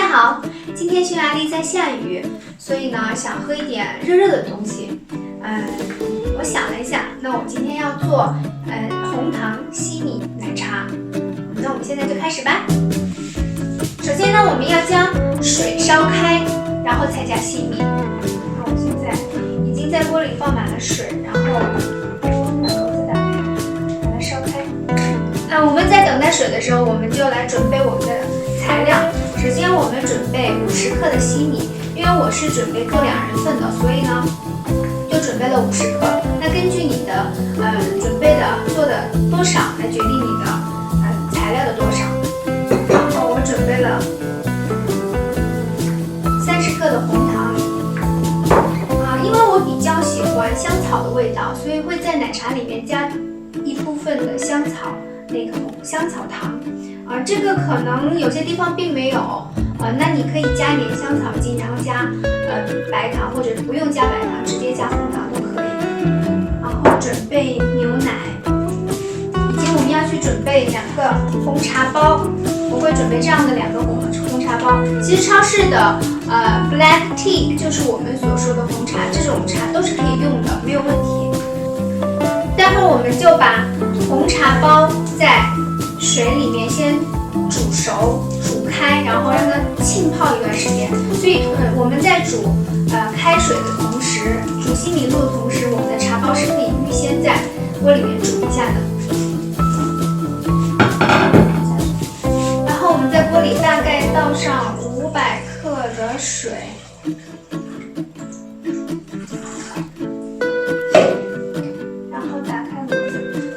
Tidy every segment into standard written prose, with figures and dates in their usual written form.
家好，今天匈牙利在下雨，所以呢想喝一点热热的东西。我想了一下，那我今天要做红糖西米奶茶。那我们现在就开始吧。首先呢，我们要将水烧开，然后才加西米。那我现在已经在锅里放满了水，然后把口子打开，把它烧开。我们在等待水的时候，我们就来准备我们的材料。首先我们准备50克的西米，因为我是准备做2人份的，所以呢就准备了50克。那根据你的准备的做的多少来决定你的材料的多少。然后我准备了30克的红糖，因为我比较喜欢香草的味道，所以会在奶茶里面加一部分的香草香草糖。这个可能有些地方并没有，那你可以加一点香草精，然后加白糖，或者不用加白糖，直接加红糖都可以。然后准备牛奶，以及我们要去准备2个红茶包，我会准备这样的2个红茶包。其实超市的black tea 就是我们所说的红茶，这种茶都是可以用的，没有问题。待会儿我们就把红茶包在水里面先煮熟、煮开，然后让它浸泡一段时间。所以我们在煮开水的同时，煮西米露的同时，我们的茶包是可以预先在锅里面煮一下的。然后我们在锅里大概倒上500克的水。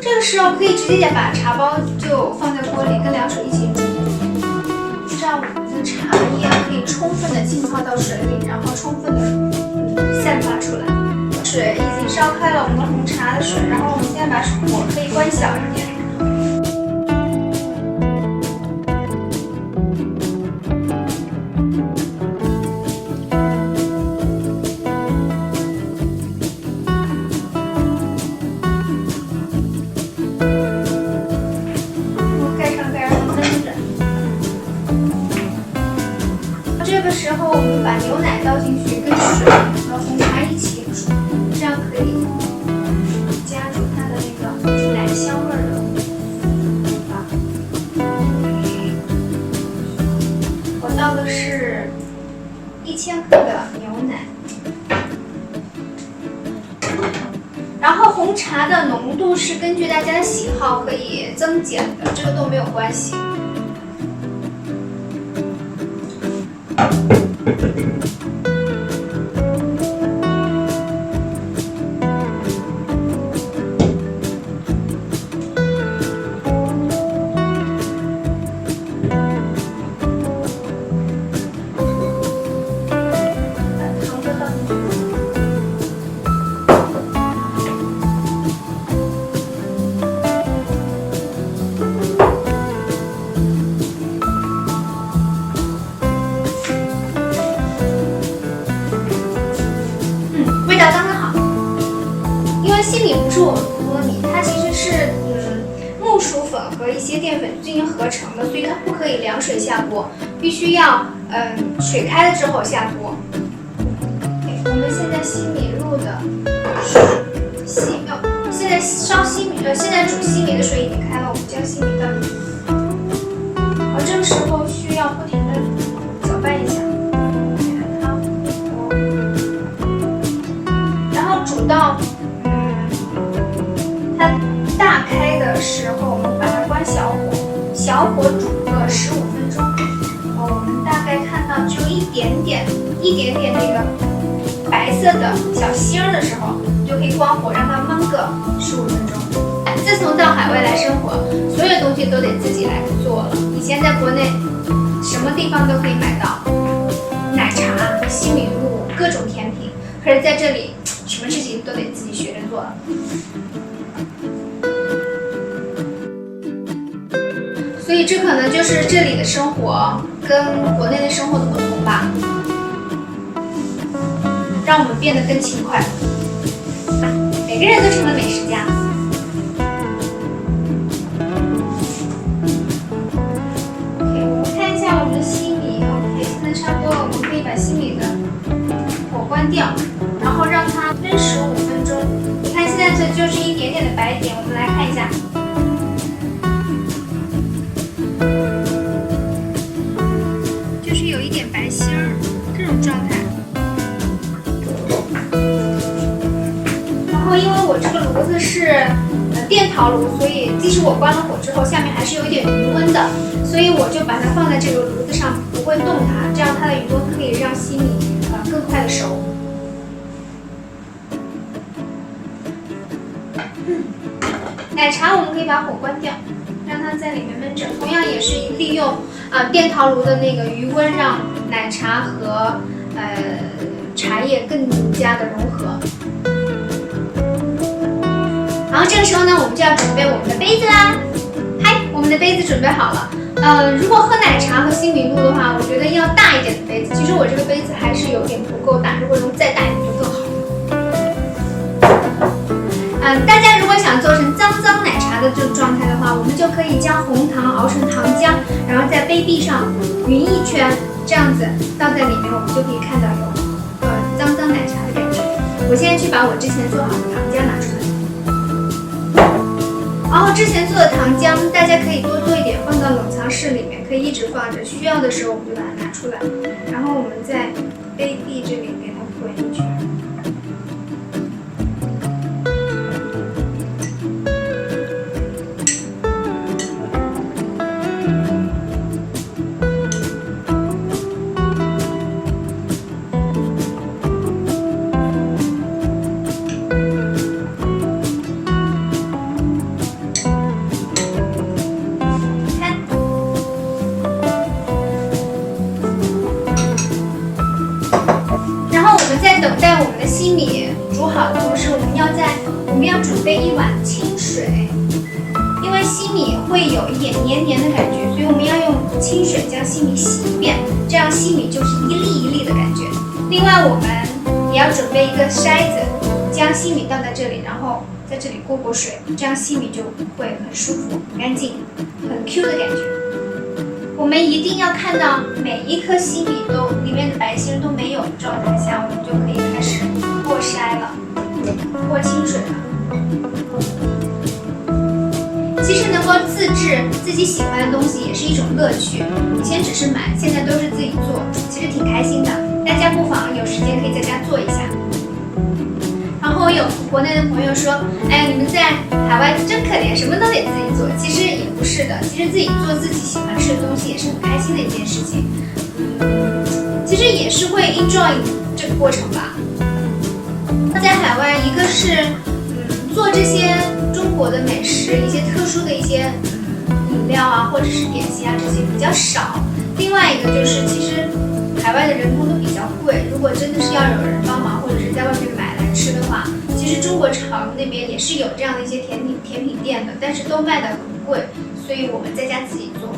这个时候可以直接把茶包就放在锅里，跟凉水一起煮，这样我们的茶叶可以充分的浸泡到水里，然后充分的散发出来。水已经烧开了我们红茶的水，然后我们现在把火可以关小一点。这个时候我们把牛奶倒进去，跟水和红茶一起煮，这样可以加入它的那个奶香味儿的。我倒的是1000克的牛奶，然后红茶的浓度是根据大家的喜好可以增减的，这个都没有关系。味道刚刚好，因为西米不是我们普通的米，它其实是木薯粉和一些淀粉进行合成的，所以它不可以凉水下锅，必须要水开了之后下锅。我们现在西米露的现在烧西米现在煮西米的水已经开了，我们将西米倒进去。这个时候需要不停的搅拌一下。煮到它大开的时候，我们把它关小火，小火煮个15分钟。我们大概看到只有一点点那个白色的小星儿的时候，就可以关火让它焖个15分钟。自从到海外来生活，所有东西都得自己来做了。以前在国内什么地方都可以买到奶茶、西米露、各种甜品，可是在这里什么事情都得自己学着做了。所以这可能就是这里的生活跟国内的生活的不同吧，让我们变得更勤快。每个人都成了美食家。OK， 我们看一下我们的西米。OK， 现掉，然后让它焖15分钟。你看现在这就是一点点的白点，我们来看一下。就是有一点白芯儿这种状态。然后因为我这个炉子是电陶炉，所以即使我关了火之后，下面还是有一点余温的，所以我就把它放在这个炉子上，不会动它，这样它的余温可以让西米更快的熟。奶茶我们可以把火关掉，让它在里面焖着，同样也是利用电陶炉的那个余温，让奶茶和茶叶更加的融合。然后这个时候呢，我们就要准备我们的杯子啦。嗨，我们的杯子准备好了。如果喝奶茶和西米露的话，我觉得要大一点的杯子。其实我这个杯子还是有点不够大，如果能再大一点就更好。大家如果想做成脏脏奶茶的这种状态的话，我们就可以将红糖熬成糖浆，然后在杯壁上匀一圈，这样子倒在里面，我们就可以看到有脏脏奶茶的感觉。我现在去把我之前做好的糖浆拿出来。然后之前做的糖浆，大家可以多做一点，放到冷藏室里面，可以一直放着，需要的时候我们就把它拿出来，然后我们在杯壁这里给它滚一圈。在等待我们的西米煮好的同时，我们要准备一碗清水，因为西米会有一点黏黏的感觉，所以我们要用清水将西米洗一遍，这样西米就是一粒一粒的感觉。另外，我们也要准备一个筛子，将西米倒在这里，然后在这里过水，这样西米就会很舒服、很干净、很 Q 的感觉。我们一定要看到每一颗西米都里面的白芯都没有的状态下，我们就可以开始过筛了，过清水了。其实能够自制自己喜欢的东西也是一种乐趣。以前只是买，现在都是自己做，其实挺开心的。大家不妨有时间可以在家做一下。然后有国内的朋友说，哎呀，你们在海外真可怜，什么都得自己做。其实也不是的，其实自己做自己喜欢吃的东西也是很开心的一件事情。其实也是会 enjoy 这个过程吧。在海外，一个是做这些中国的美食，一些特殊的一些饮料啊，或者是点心啊，这些比较少。另外一个就是，其实海外的人工都比较贵，如果真的是要有人帮忙，或者是在外面买来吃的话，其实中国城那边也是有这样的一些甜品店的，但是都卖得很贵，所以我们在家自己做。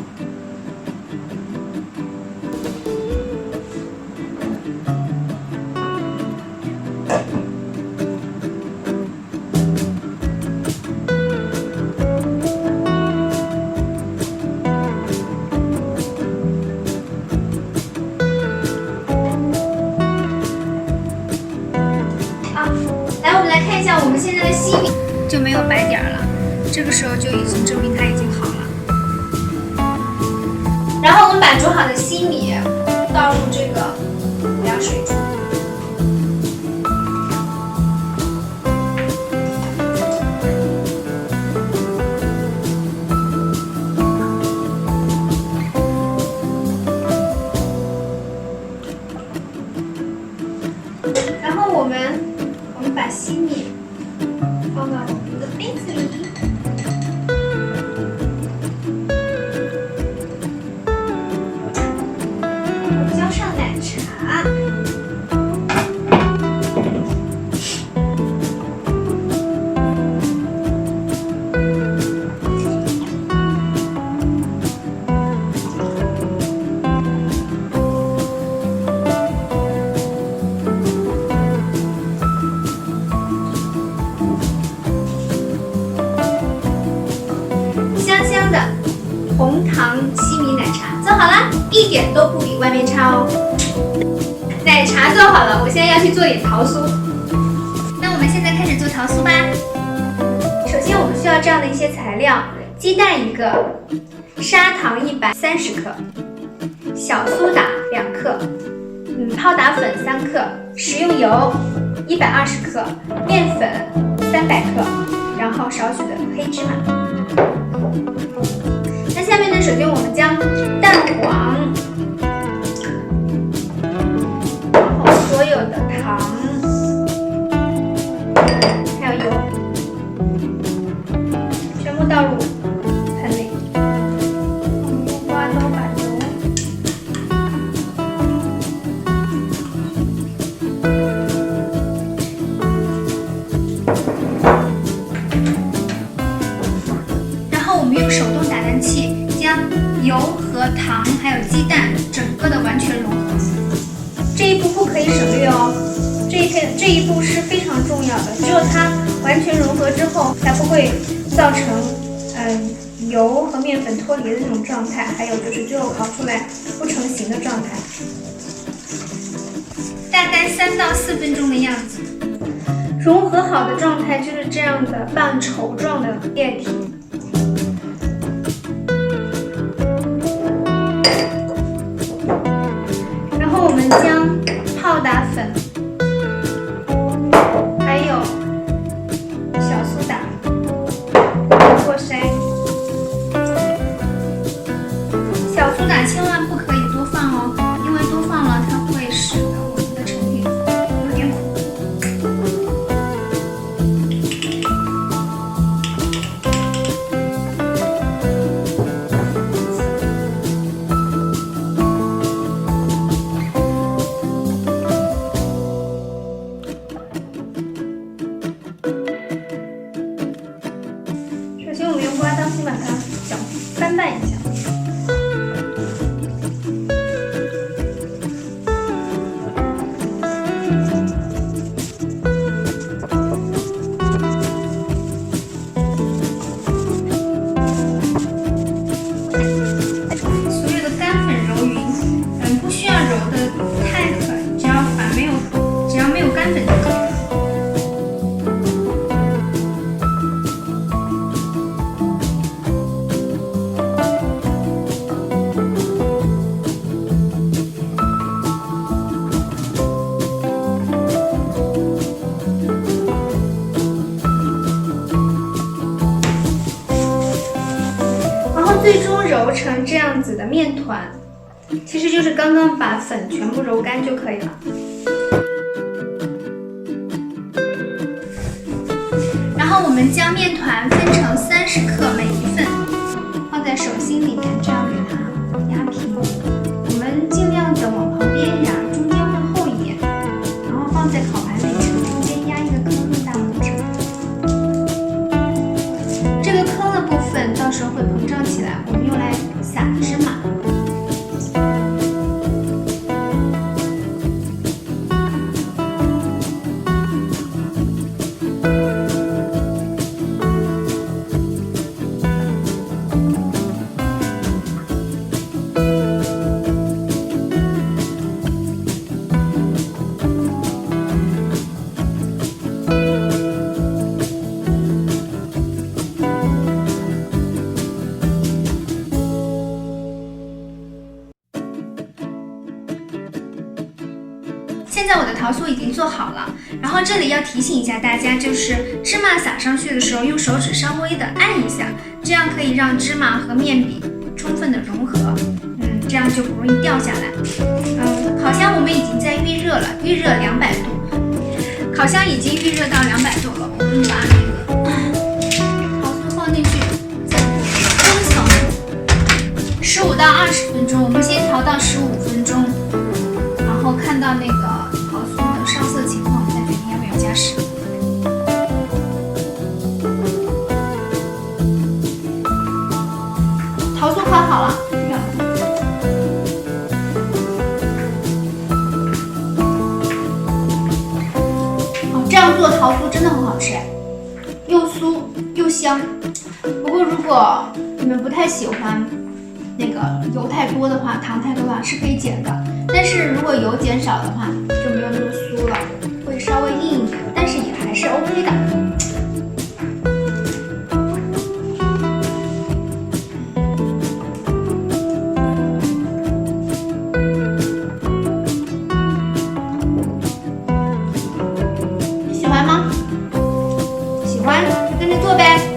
我们现在的西米就没有白点了，这个时候就已经证明它已经好了。然后我们把煮好的西米倒入这个凉水中，然后我们把西米放到我们的杯子里，然后浇上奶茶，香的红糖西米奶茶做好啦，一点都不比外面差哦。奶茶做好了，我现在要去做点桃酥。那我们现在开始做桃酥吧。首先我们需要这样的一些材料：鸡蛋1个，砂糖130克，小苏打2克，泡打粉3克，食用油120克，面粉300克，然后少许的黑芝麻。那下面呢，首先我们将蛋黄，然后所有的糖，还有油，全部倒入盆里。我们用刮刀把油用手动打蛋器将油和糖还有鸡蛋整个的完全融合，这一步不可以省略哦。这一步是非常重要的，只有它完全融合之后，才不会造成油和面粉脱离的那种状态，还有就是最后烤出来不成形的状态。大概3到4分钟的样子，融合好的状态就是这样的半稠状的液体。我们将泡打粉还有小苏打过筛，小苏打千万不可以多放哦，因为多放了它会使得我们的成品有点苦。先把它翻拌一下，所有的干粉揉匀，不需要揉的太狠，只要没有干粉就可以了。最终揉成这样子的面团，其实就是刚刚把粉全部揉干就可以了。然后我们将面团分成30克每一份，放在手心里面，这样给它压平。我们尽量的往旁边压，中间会厚一点，然后放在烤盘里面，中间压一个坑，用大拇指。这个坑的部分到时候会膨胀起来，我们用来撒芝麻。现在我的桃酥已经做好了，然后这里要提醒一下大家，就是芝麻撒上去的时候，用手指稍微的按一下，这样可以让芝麻和面饼充分的融合，这样就不容易掉下来。烤箱我们已经在预热了，预热200度，烤箱已经预热到200度了，我们把那个桃酥放进去，再烘层15到20分钟，我们先调到15分钟。然后看到那个桃酥的上色情况，再决定要不要加湿。桃酥烤好了，这样做桃酥真的很好吃，又酥又香。不过如果你们不太喜欢那个油太多的话，糖太多的话是可以减的。但是如果油减少的话，就没有那么酥了，会稍微硬一点，但是也还是 OK 的。你喜欢吗？喜欢就跟着做呗。